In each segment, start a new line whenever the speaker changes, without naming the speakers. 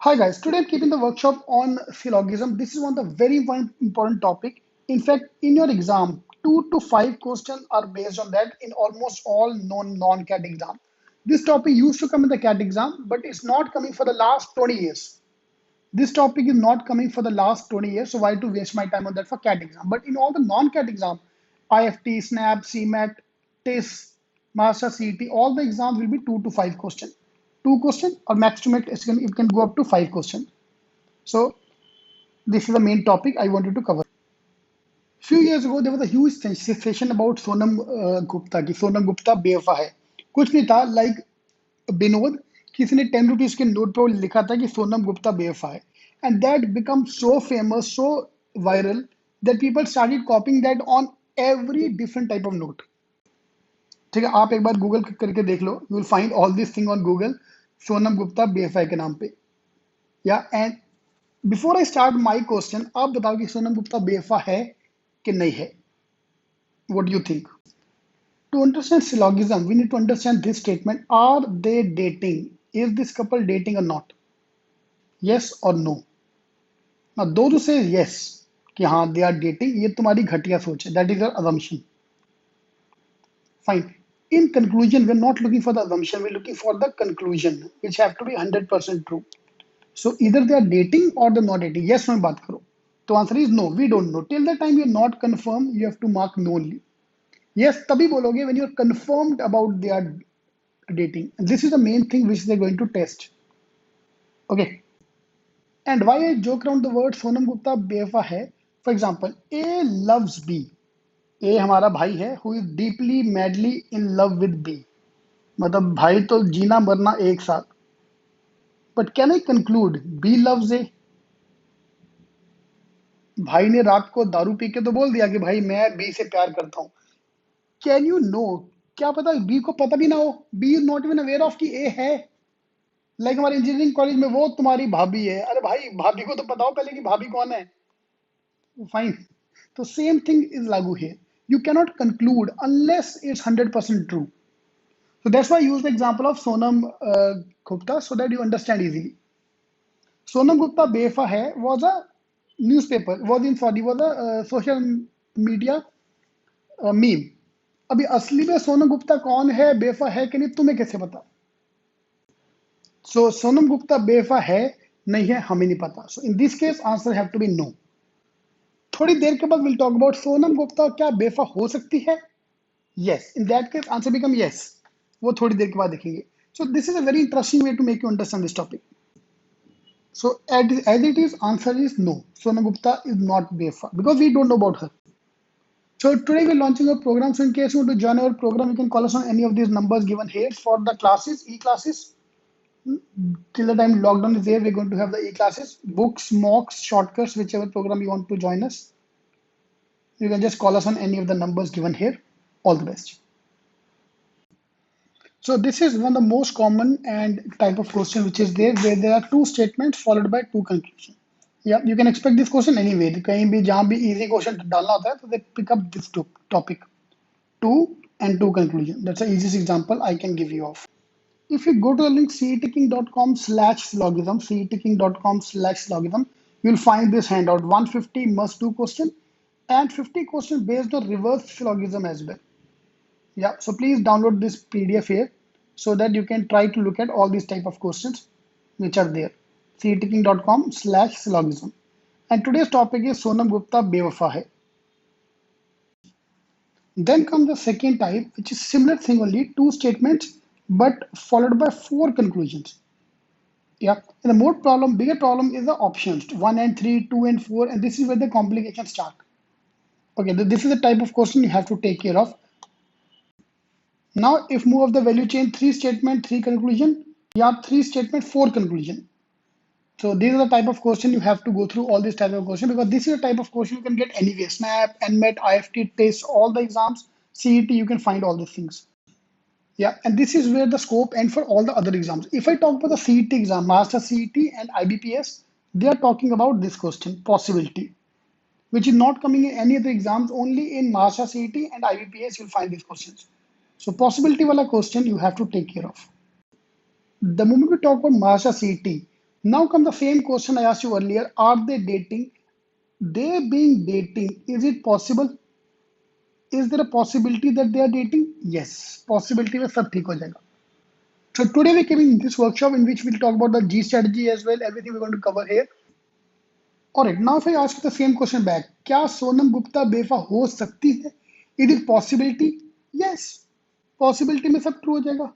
Hi guys, today I'm keeping the workshop on syllogism. This is one of the very one important topic. In fact, in your exam, 2 to 5 questions are based on that in almost all non-CAT exam. This topic used to come in the CAT exam, but it's not coming for the last 20 years. This topic is not coming for the last 20 years, so why to waste my time on that for CAT exam? But in all the non-CAT exam, IFT, SNAP, CMAT, TIS, Master CET, all the exams will be 2 to 5 questions. 2 questions or maximum it can go up to 5 questions. So this is the main topic I wanted to cover. Few years ago there was a huge sensation about Sonam Gupta कि सोनम गुप्ता बेवफा है. कुछ नहीं था like Vinod, किसी ने 10 rupees के note पे वो लिखा था कि सोनम गुप्ता बेवफा है, and that become so famous, so viral that people started copying that on every different type of note. ठीक है, आप एक बार गूगल करके देख लो, you will find all this thing on Google, Sonam Gupta बेवफा के नाम पे. या and before I start my question, आप बताओ कि सोनम गुप्ता बेवफा है कि नहीं है. What do you think? To understand syllogism, we need to understand this statement. Are they dating? Is this couple dating or not? Yes or no? Now, those who say yes, कि हाँ they are dating, ये तुम्हारी घटिया सोच है. That is your assumption. Fine. In conclusion, we're not looking for the assumption, we're looking for the conclusion, which have to be 100% true. So either they are dating or they're not dating. Yes, में बात करो. The answer is no, we don't know. Till the time you're not confirmed, you have to mark no only. Yes, तभी बोलोगे when you're confirmed about they are dating. And this is the main thing which they're going to test. Okay. And why I joke around the word Sonam Gupta बेवफा है? For example, A loves B. A हमारा भाई है who is deeply madly in love with B. मतलब भाई तो जीना मरना एक साथ. But can I conclude B loves A? भाई ने रात को दारू पी के तो बोल दिया कि भाई मैं बी से प्यार करता हूँ. Can you know? क्या पता बी को पता भी ना हो. B is not even aware of कि ए है. लाइक हमारे इंजीनियरिंग कॉलेज में वो तुम्हारी भाभी है. अरे भाई भाभी को तो बताओ पहले कि भाभी कौन है. फाइन. तो सेम थिंग इज लागू है. You cannot conclude unless it's 100% true. So that's why I use the example of Sonam Gupta so that you understand easily. Sonam Gupta Befa hai was a newspaper, was a social media meme. अभी असली में सोनम गुप्ता कौन है, बेफा है कि नहीं, तुम्हें कैसे पता? सो सोनम गुप्ता बेफा है नहीं है, हमें नहीं पता. So in this case answer have to be no. थोड़ी देर के बाद will talk about Sonam Gupta क्या बेफा हो सकती है. Yes, in that case answer become yes. वो थोड़ी देर के बाद देखेंगे. So this is a very interesting way to make you understand this topic. So as it is, answer is no. Sonam Gupta is not befa because we don't know about her. So today we're launching a program. So in case you want to join our program, you can call us on any of these numbers given here for the classes, e-classes. Till the time lockdown is there, we're going to have the e-classes, books, mocks, shortcuts, whichever program you want to join us. You can just call us on any of the numbers given here. All the best. So this is one of the most common and type of question which is there, where there are two statements followed by two conclusions. Yeah, you can expect this question anyway. कहीं भी जहाँ भी easy question डालना होता है, तो they pick up this topic. Two and two conclusion. That's the easiest example I can give you of. If you go to the link cetking.com/syllogism, cetking.com/syllogism, you'll find this handout 150 must do question and 50 questions based on reverse syllogism as well. Yeah, so please download this PDF here so that you can try to look at all these type of questions which are there. cetking.com/syllogism. And today's topic is Sonam Gupta Bewafa Hai. Then comes the second type, which is similar thing only, two statements, but followed by four conclusions. Yeah, and the more problem, bigger problem is the options 1 and 3, 2 and 4, and this is where the complications start. Okay, this is the type of question you have to take care of. Now, if move of the value chain, three statement, three conclusion, you have three statement, four conclusion. So these are the type of question you have to go through all these type of question, because this is the type of question you can get anywhere. SNAP, NMET, IFT, TEST, all the exams, CET, you can find all these things. Yeah, and this is where the scope and for all the other exams. If I talk about the CET exam, Master CET and IBPS, they are talking about this question, possibility, which is not coming in any other exams, only in Master CET and IBPS you'll find these questions. So possibility wala question you have to take care of. The moment we talk about Master CET, Now come the same question I asked you earlier. Are they dating? They being dating, is it possible? Is there a possibility that they are dating? Yes, possibility में सब ठीक हो जाएगा. So today we're giving this workshop in which we'll talk about the G strategy as well, everything we're going to cover here. Alright, now if I ask you the same question back, क्या सोनम गुप्ता बेवफा हो सकती है? It is possibility? Yes. Possibility में सब true हो जाएगा.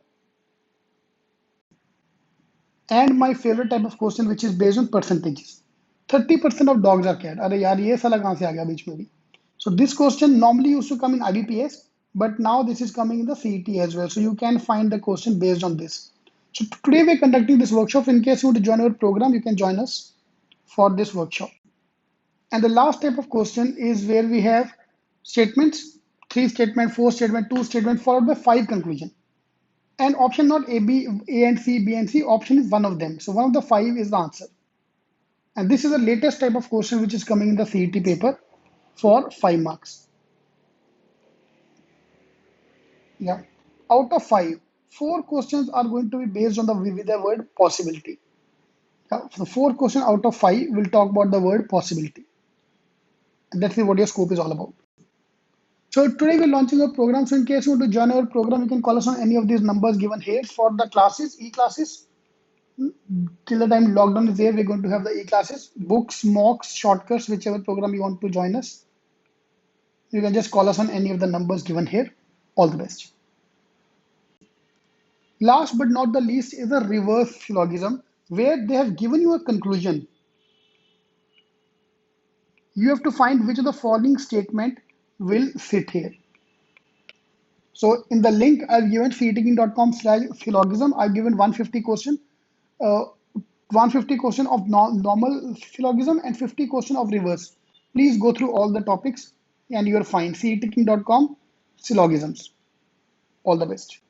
And my favorite type of question which is based on percentages. 30% of dogs are cat. अरे यार ये साला कहाँ से आ गया बीच में भी? So this question normally used to come in IBPS, but now this is coming in the CET as well. So you can find the question based on this. So today we're conducting this workshop. In case you want to join our program, you can join us for this workshop. And the last type of question is where we have statements, 3 statement, 4 statement, 2 statement, followed by 5 conclusion. And option not A, B, A and C, B and C, option is one of them. So one of the 5 is the answer. And this is the latest type of question which is coming in the CET paper for 5 marks. Yeah. Out of 5, 4 questions are going to be based on with the word possibility. Yeah. So 4 questions out of 5 will talk about the word possibility. And that's what your scope is all about. So today we're launching a program. So in case you want to join our program, you can call us on any of these numbers given here for the classes, e-classes. Till the time lockdown is there, we're going to have the e-classes, books, mocks, shortcuts, whichever program you want to join us. You can just call us on any of the numbers given here. All the best. Last but not the least is a reverse syllogism where they have given you a conclusion. You have to find which of the following statement will fit here. So in the link I've given cetking.com/syllogism, I've given 150 question, 150 question of normal syllogism and 50 question of reverse. Please go through all the topics and you're fine. cetking.com syllogisms. All the best.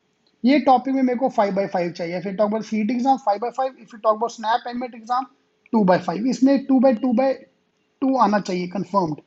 ये topic में मेरे को 5/5 चाहिए. If you talk about CET exam 5/5, if you talk about SNAP and MET exam 2/5, इसमें 2/2 आना चाहिए confirmed.